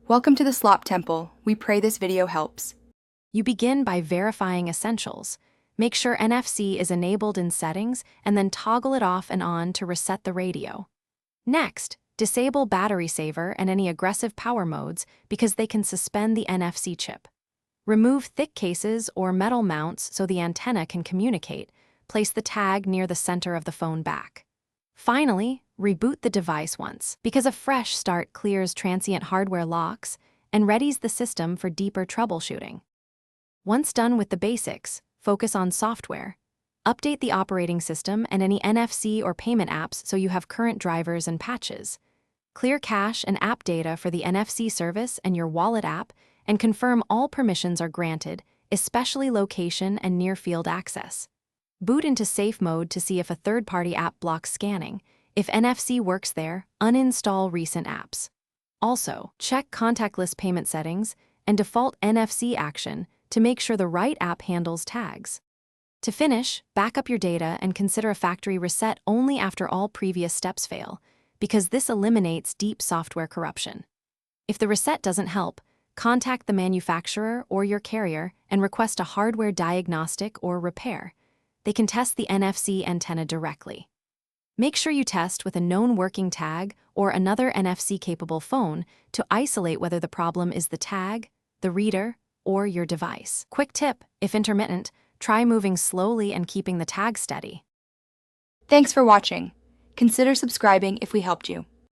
Welcome to the Slop Temple. We pray this video helps. You begin by verifying essentials. Make sure NFC is enabled in settings and then toggle it off and on to reset the radio. Next, disable battery saver and any aggressive power modes because they can suspend the NFC chip. Remove thick cases or metal mounts so the antenna can communicate. Place the tag near the center of the phone back. Finally, reboot the device once, because a fresh start clears transient hardware locks and readies the system for deeper troubleshooting. Once done with the basics, focus on software. Update the operating system and any NFC or payment apps so you have current drivers and patches. Clear cache and app data for the NFC service and your wallet app, and confirm all permissions are granted, especially location and near-field access. Boot into safe mode to see if a third-party app blocks scanning. If NFC works there, uninstall recent apps. Also, check contactless payment settings and default NFC action to make sure the right app handles tags. To finish, back up your data and consider a factory reset only after all previous steps fail, because this eliminates deep software corruption. If the reset doesn't help, contact the manufacturer or your carrier and request a hardware diagnostic or repair. They can test the NFC antenna directly. Make sure you test with a known working tag or another NFC-capable phone to isolate whether the problem is the tag, the reader, or your device. Quick tip, if intermittent, try moving slowly and keeping the tag steady. Thanks for watching. Consider subscribing if we helped you.